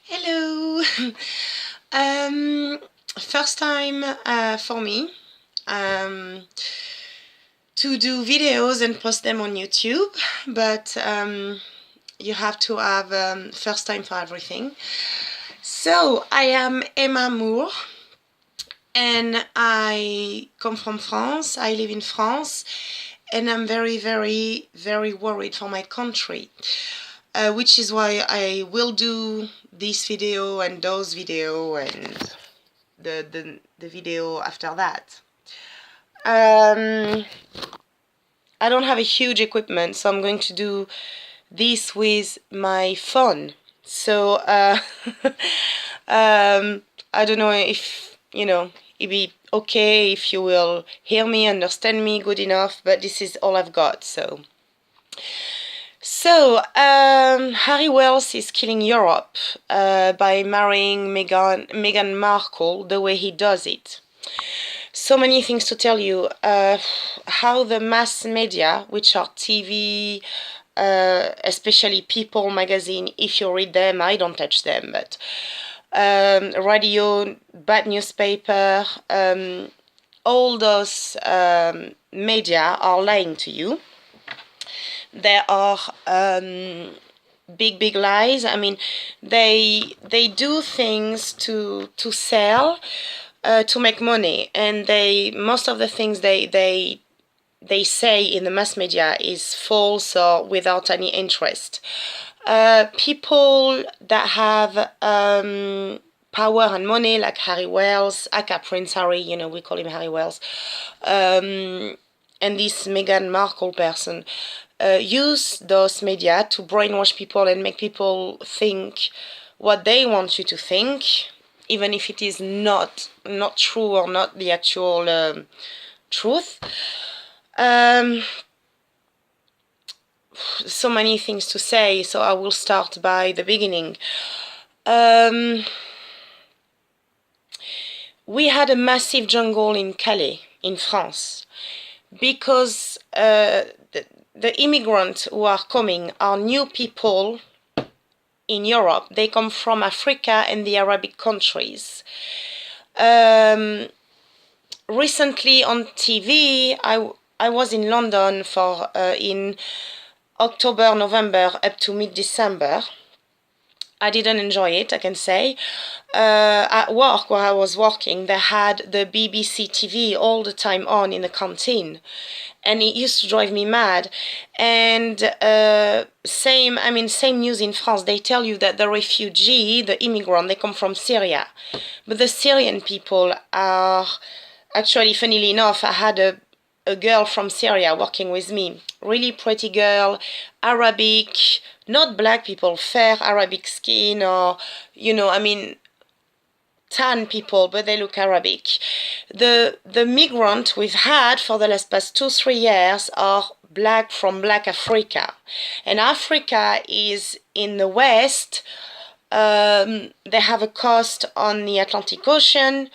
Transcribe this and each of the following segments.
Hello. um, First time for me to do videos and post them on YouTube, but you have to have first time for everything. So I am Emma Moore and I come from France. I live in France and I'm very, very, very worried for my country. Which is why I will do this video and those video and the video after that. I don't have a huge equipment, so I'm going to do this with my phone. So I don't know if it'd be okay if you will hear me, understand me good enough, but this is all I've got. So, Harry Wells is killing Europe by marrying Meghan Markle the way he does it. So many things to tell you. How the mass media, which are TV, especially People magazine, if you read them, I don't touch them, but radio, bad newspaper, all those media are lying to you. There are big lies. I mean, they do things to sell, to make money, and most of the things they say in the mass media is false or without any interest. People that have power and money, like Harry Wells, aka Prince Harry, we call him Harry Wells, and this Meghan Markle person, use those media to brainwash people and make people think what they want you to think, even if it is not true or not the actual truth. So many things to say, so I will start by the beginning. We had a massive jungle in Calais, in France, because the immigrants who are coming are new people in Europe. They come from Africa and the Arabic countries. Recently on TV, I was in London for in October, November up to mid-December. I didn't enjoy it, I can say. At work, where I was working, they had the BBC TV all the time on in the canteen, and it used to drive me mad. And same news in France. They tell you that the refugee, the immigrant, they come from Syria, but the Syrian people are actually, funnily enough, I had a girl from Syria working with me. Really pretty girl, Arabic, not black people, fair Arabic skin, or, tan people, but they look Arabic. The migrant we've had for the past 2-3 years are black from Black Africa. And Africa is in the west. They have a coast on the Atlantic Ocean.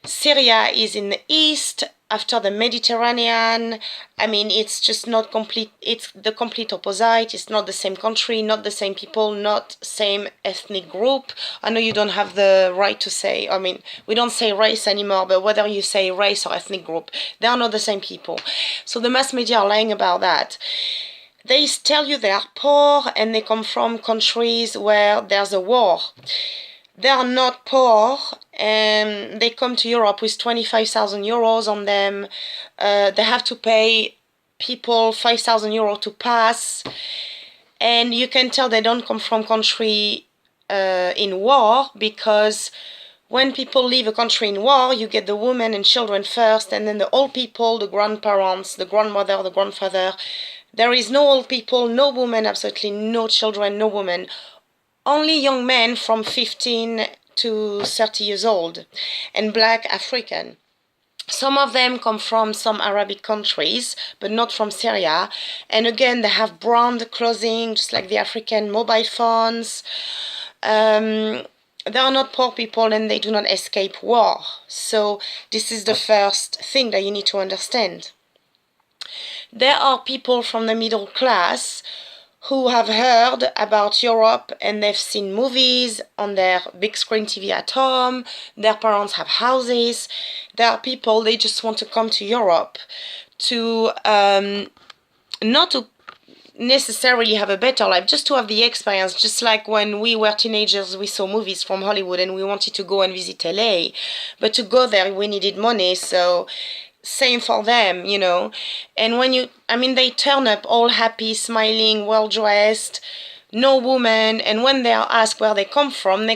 Syria is in the east, after the Mediterranean. I mean, it's just not complete. It's the complete opposite. It's not the same country, not the same people, not same ethnic group. I know you don't have the right to say, I mean, we don't say race anymore, but whether you say race or ethnic group, they are not the same people. So the mass media are lying about that. They tell you they are poor and they come from countries where there's a war. They are not poor, and they come to Europe with 25,000 euros on them. They have to pay people 5,000 euros to pass, and you can tell they don't come from country in war, because when people leave a country in war, you get the women and children first, and then the old people, the grandparents, the grandmother, the grandfather. There is no old people, no women, absolutely no children, no women. Only young men from 15 to 30 years old, and black African. Some of them come from some Arabic countries, but not from Syria. And again, they have brand clothing, just like the African mobile phones. They are not poor people and they do not escape war. So this is the first thing that you need to understand. There are people from the middle class who have heard about Europe and they've seen movies on their big screen TV at home. Their parents have houses. There are people, they just want to come to Europe to not to necessarily have a better life, just to have the experience. Just like when we were teenagers, we saw movies from Hollywood and we wanted to go and visit LA, but to go there we needed money, so same for them, you know. And when you, I mean, they turn up all happy, smiling, well dressed, no woman, and when they are asked where they come from,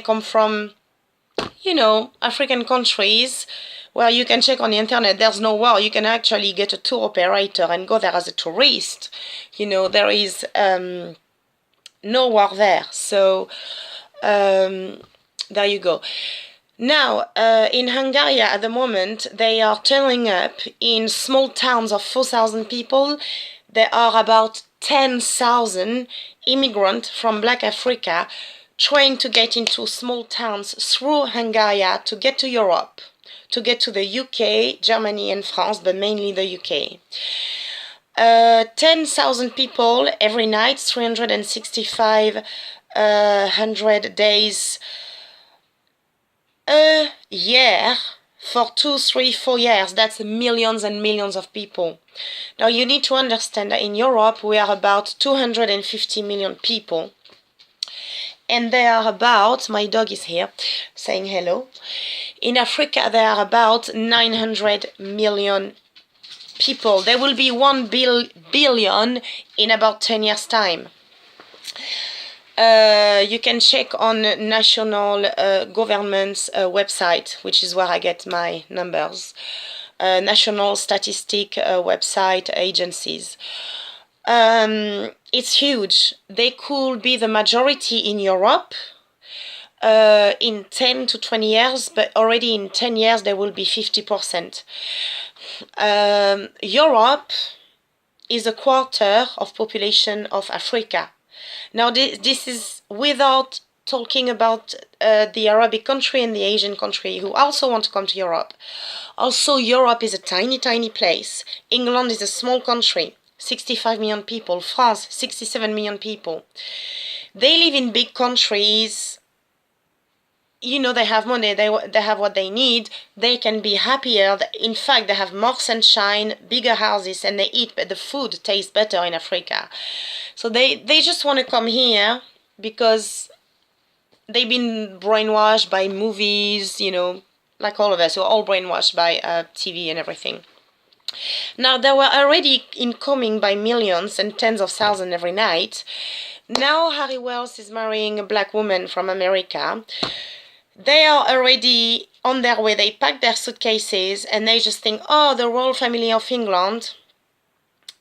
you know, African countries where you can check on the internet, there's no war. You can actually get a tour operator and go there as a tourist. You know, there is no war there. So there you go. Now, in Hungary at the moment, they are turning up in small towns of 4,000 people. There are about 10,000 immigrants from Black Africa trying to get into small towns through Hungary to get to Europe, to get to the UK, Germany and France, but mainly the UK. 10,000 people every night, 365 100 days a year for 2, 3, 4 years. That's millions and millions of people. Now you need to understand that in Europe we are about 250 million people. And there are about, my dog is here saying hello. In Africa there are about 900 million people. There will be 1 billion in about 10 years time. You can check on national government's website, which is where I get my numbers. National statistic website agencies. It's huge. They could be the majority in Europe in 10 to 20 years, but already in 10 years they will be 50%. Europe is a quarter of population of Africa. Now this is without talking about the Arabic country and the Asian country who also want to come to Europe. Also, Europe is a tiny, tiny place. England is a small country, 65 million people. France, 67 million people. They live in big countries. You know, they have money, they have what they need, they can be happier. In fact, they have more sunshine, bigger houses, and they eat, but the food tastes better in Africa. So they just want to come here because they've been brainwashed by movies, you know, like all of us. We're all brainwashed by TV and everything. Now, they were already incoming by millions and tens of thousands every night. Now Harry Wells is marrying a black woman from America. They are already on their way. They pack their suitcases and they just think, oh, the royal family of England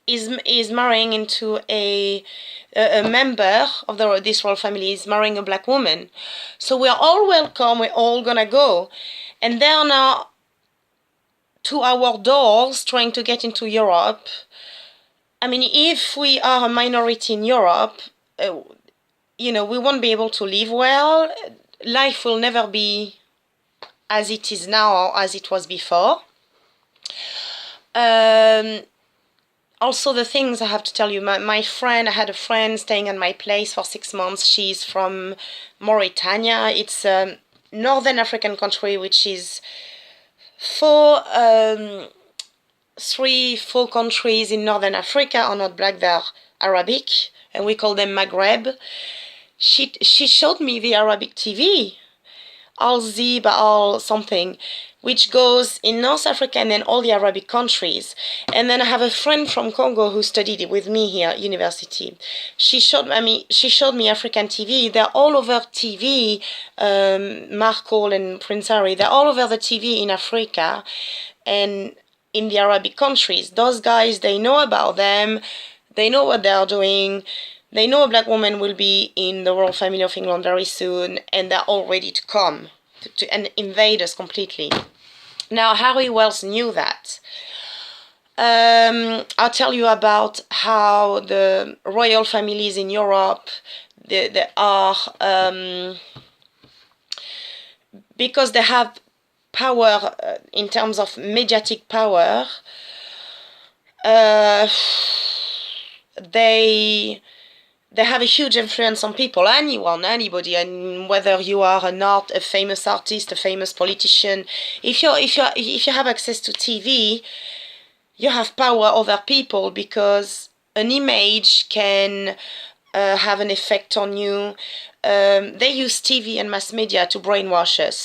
is marrying into a member of this royal family is marrying a black woman. So we're all welcome. We're all gonna go. And they are now to our doors trying to get into Europe. I mean, if we are a minority in Europe, you know, we won't be able to live well. Life will never be as it is now or as it was before. Also, the things I have to tell you, my friend, I had a friend staying at my place for 6 months. She's from Mauritania. It's a northern African country, which is 4 countries in northern Africa are not black, they're Arabic, and we call them Maghreb. She showed me the Arabic TV, Al Zib, Al something, which goes in North Africa and then all the Arabic countries. And then I have a friend from Congo who studied with me here at university. She showed me African TV. They're all over TV, Markle and Prince Harry. They're all over the TV in Africa and in the Arabic countries. Those guys, they know about them. They know what they are doing. They know a black woman will be in the royal family of England very soon, and they're all ready to come and invade us completely. Now, Harry Wells knew that. I'll tell you about how the royal families in Europe, they are, because they have power in terms of mediatic power, they have a huge influence on people, anyone, anybody, and whether you are a famous artist, a famous politician. If you have access to TV, you have power over people because an image can have an effect on you. They use TV and mass media to brainwash us.